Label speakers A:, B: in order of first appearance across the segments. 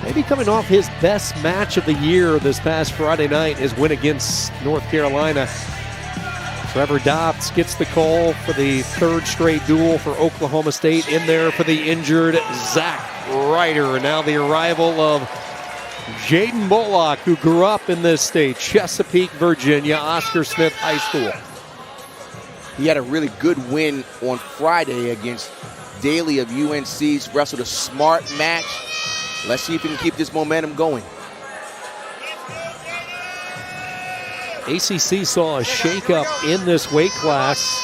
A: maybe coming off his best match of the year this past Friday night, his win against North Carolina. Trevor Dopps gets the call for the third straight duel for Oklahoma State. In there for the injured Zach Ryder. And now the arrival of Jaden Bullock, who grew up in this state, Chesapeake, Virginia, Oscar Smith High School.
B: He had a really good win on Friday against Daly of UNC. He's wrestled a smart match. Let's see if he can keep this momentum going.
A: ACC saw a shakeup in this weight class.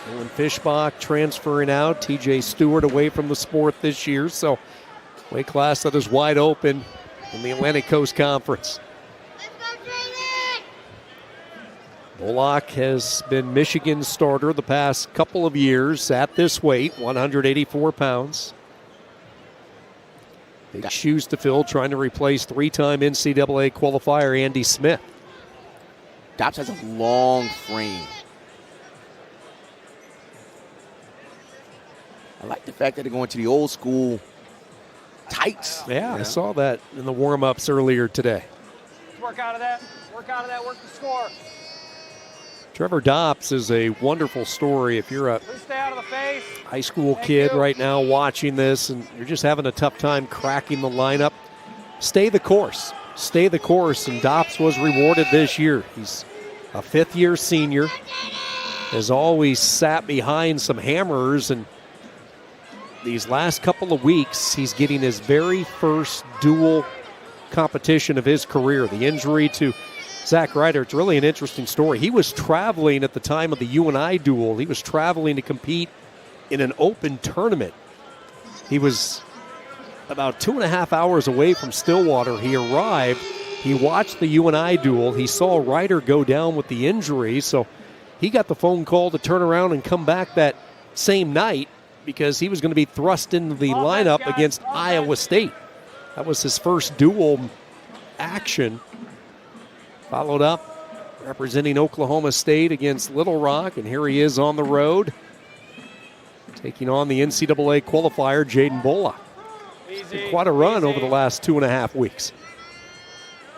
A: Dylan Fishbach transferring out. TJ Stewart away from the sport this year. So weight class that is wide open in the Atlantic Coast Conference. Bullock has been Michigan's starter the past couple of years at this weight, 184 pounds. Big shoes to fill, trying to replace three-time NCAA qualifier Andy Smith.
B: Dopps has a long frame. I like the fact that they're going to the old school tights.
A: Yeah, I saw that in the warm-ups earlier today.
C: Work out of that, work the score.
A: Trevor Dopps is a wonderful story. If you're a high school kid right now watching this and you're just having a tough time cracking the lineup, stay the course. Stay the course, and Dopps was rewarded this year. He's a fifth-year senior, has always sat behind some hammers, and these last couple of weeks, he's getting his very first dual competition of his career. The injury to Zach Ryder, it's really an interesting story. He was traveling at the time of the UNI duel. He was traveling to compete in an open tournament. He was about 2.5 hours away from Stillwater. He arrived. He watched the UNI duel. He saw Ryder go down with the injury, so he got the phone call to turn around and come back that same night because he was going to be thrust into the lineup against Iowa State. That was his first dual action. Followed up representing Oklahoma State against Little Rock, and here he is on the road taking on the NCAA qualifier, Jaden Bullock. Quite a run over the last 2.5 weeks.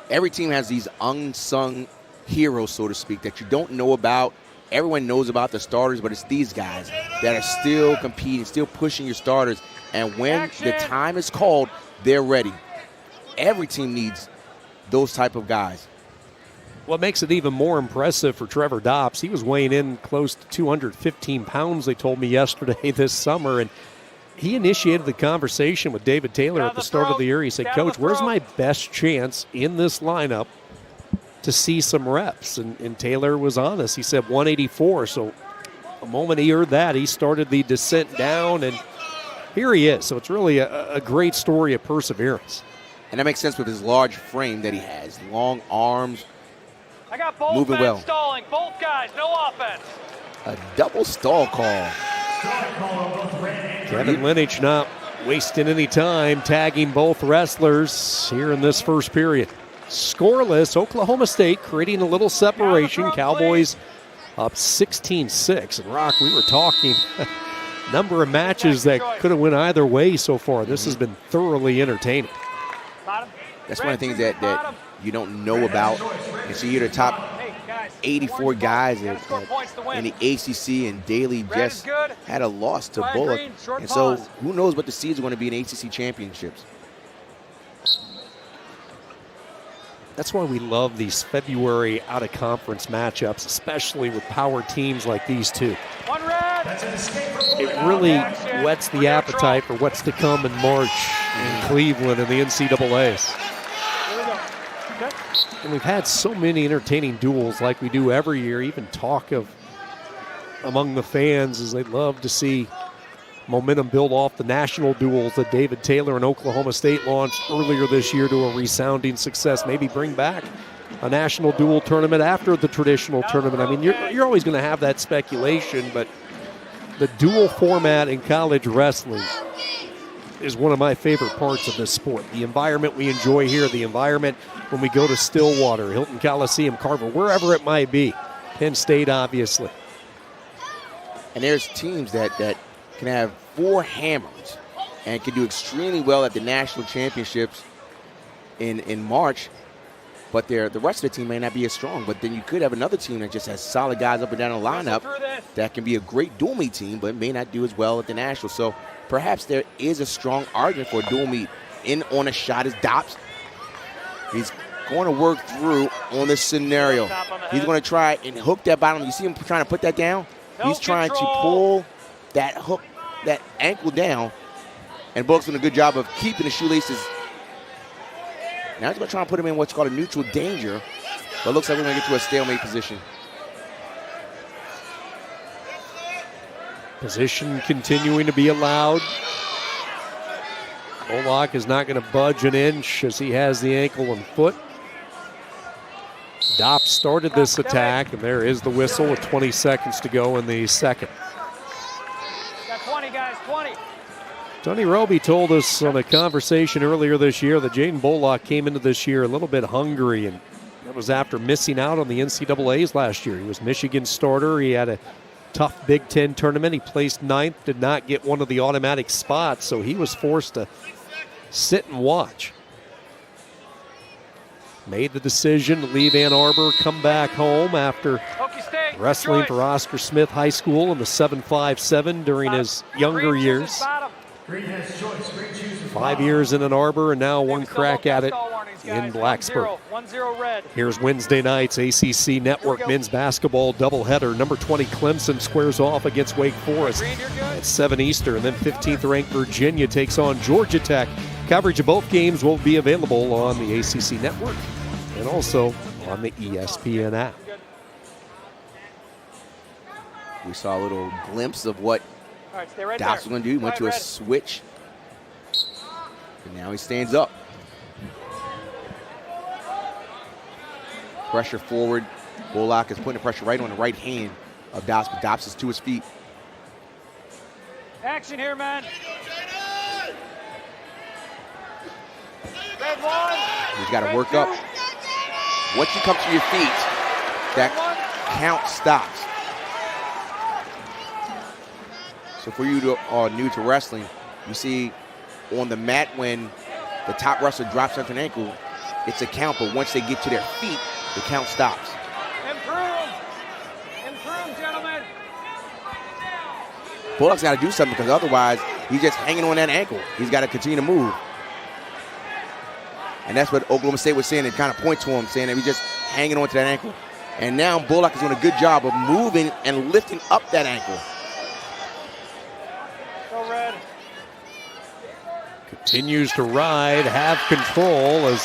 B: Every team has these unsung heroes, so to speak, that you don't know about. Everyone knows about the starters, but it's these guys that are still competing, still pushing your starters. And when the time is called, they're ready. Every team needs those type of guys.
A: What makes it even more impressive for Trevor Dopps, he was weighing in close to 215 pounds, they told me yesterday this summer, and he initiated the conversation with David Taylor at the start of the year. He said, Coach, where's my best chance in this lineup to see some reps? And Taylor was honest. He said 184. So the moment he heard that, he started the descent down, and here he is. So it's really a great story of perseverance.
B: And that makes sense with his large frame that he has. Long arms,
C: I got both
B: moving well.
C: Stalling, both guys, no offense.
B: A double stall call.
A: Kevin Lineage not wasting any time, tagging both wrestlers here in this first period. Scoreless, Oklahoma State creating a little separation. Cowboys up 16-6. And Rock, we were talking number of matches that could have went either way so far. This has been thoroughly entertaining.
B: That's one of the things that you don't know about. You see here the top 84 guys in the ACC, and Daly just had a loss to Bullock. And so who knows what the seeds are going to be in ACC championships.
A: That's why we love these February out-of-conference matchups, especially with power teams like these two. It really whets the appetite for what's to come in March in Cleveland and the NCAAs. And we've had so many entertaining duels like we do every year. Even talk of among the fans is they'd love to see momentum build off the national duels that David Taylor and Oklahoma State launched earlier this year to a resounding success. Maybe bring back a national duel tournament after the traditional tournament. I mean, you're always going to have that speculation, but the dual format in college wrestling is one of my favorite parts of this sport. The environment we enjoy here, the environment when we go to Stillwater, Hilton Coliseum, Carver, wherever it might be. Penn State, obviously.
B: And there's teams that can have 4 hammers, and can do extremely well at the national championships in March. But the rest of the team may not be as strong. But then you could have another team that just has solid guys up and down the lineup that can be a great dual meet team, but may not do as well at the national. So perhaps there is a strong argument for a dual meet. In on a shot is Dopps. He's going to work through on this scenario. He's going to try and hook that bottom. You see him trying to put that down? He's trying to pull that hook, that ankle down. And Bullock's doing a good job of keeping the shoelaces. Now he's going to try and put him in what's called a neutral danger. But it looks like we're going to get to a stalemate position.
A: Position continuing to be allowed. Bullock is not going to budge an inch as he has the ankle and foot. Dopps started this attack, and there is the whistle with 20 seconds to go in the second.
C: Got 20, guys, 20.
A: Tony Roby told us on a conversation earlier this year that Jaden Bullock came into this year a little bit hungry, and that was after missing out on the NCAAs last year. He was Michigan's starter. He had a tough Big Ten tournament. He placed 9th, did not get one of the automatic spots, so he was forced to sit and watch. Made the decision to leave Ann Arbor, come back home after wrestling for Oscar Smith High School in the 7.57 during his younger years. 5 years in Ann Arbor and now one crack at it in Blacksburg.
C: 1-0 red.
A: Here's Wednesday night's ACC Network men's basketball doubleheader. Number 20 Clemson squares off against Wake Forest at 7 Eastern. And then 15th ranked Virginia takes on Georgia Tech. Coverage of both games will be available on the ACC Network and also on the ESPN app.
B: We saw a little glimpse of what
C: Right
B: Dopps was going to do. He went to a switch. And now he stands up. Pressure forward. Bullock is putting the pressure right on the right hand of Dopps, but Dopps is to his feet.
C: Action here, man. Red one.
B: He's got to work up. Once you come to your feet, that count stops. So for you to are new to wrestling, you see on the mat when the top wrestler drops after an ankle, it's a count, but once they get to their feet, the count stops.
C: Improve, gentlemen.
B: Bullock's got to do something because otherwise he's just hanging on that ankle. He's got to continue to move. And that's what Oklahoma State was saying and kind of point to him, saying that he's just hanging on to that ankle. And now Bullock is doing a good job of moving and lifting up that ankle.
C: Go red.
A: Continues to ride, have control as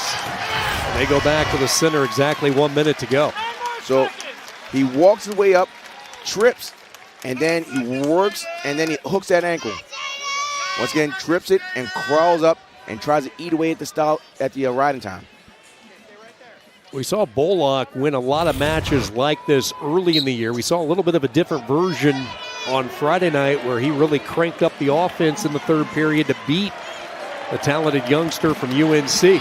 A: they go back to the center. Exactly 1 minute to go.
B: So he walks his way up, trips, and then he works, and then he hooks that ankle. Once again, trips it and crawls up and tries to eat away at the riding time.
A: We saw Bullock win a lot of matches like this early in the year. We saw a little bit of a different version on Friday night where he really cranked up the offense in the third period to beat the talented youngster from UNC.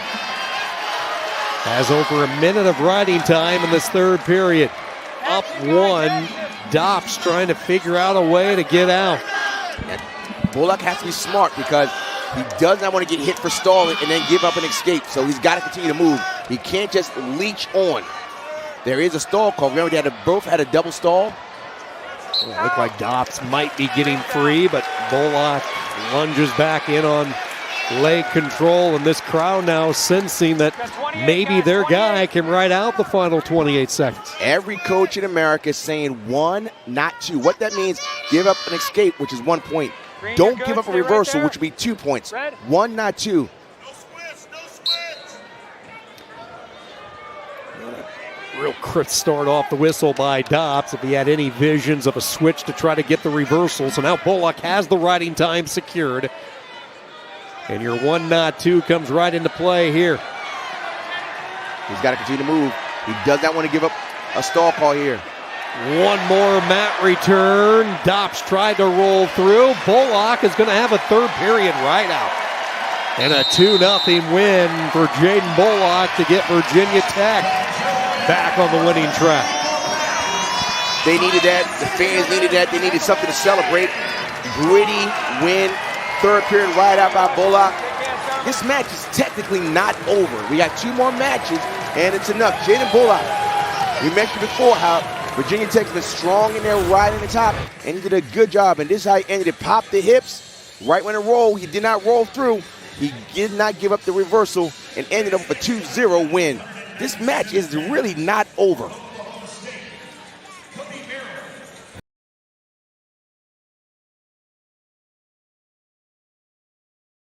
A: Has over a minute of riding time in this third period. Up one, Dopps trying to figure out a way to get out.
B: Bullock has to be smart because he does not want to get hit for stalling and then give up and escape. So he's got to continue to move. He can't just leech on. There is a stall call. Remember, they both had a double stall.
A: It looked like Dopps might be getting free, but Bullock lunges back in on leg control, and this crowd now sensing that maybe their guy can ride out the final 28 seconds.
B: Every coach in America is saying 1, not 2. What that means, give up an escape, which is 1 point. Don't give up a reversal, which would be 2 points. 1, not 2.
A: Real crisp start off the whistle by Dopps. If he had any visions of a switch to try to get the reversal. So now Bullock has the riding time secured. And your 1, not 2 comes right into play here.
B: He's got to continue to move. He does not want to give up a stall call here.
A: One more mat return. Dopps tried to roll through. Bullock is going to have a third period right out. And a 2-0 win for Jaden Bullock to get Virginia Tech back on the winning track.
B: They needed that. The fans needed that. They needed something to celebrate. Gritty win third period right out by Bullock. This match is technically not over. We got 2 more matches, and it's enough. Jaden Bullock, we mentioned before how Virginia Tech's been strong in there right in the top, and he did a good job. And this is how he ended it. Popped the hips right when it rolled. He did not roll through. He did not give up the reversal and ended up with a 2-0 win. This match is really not over.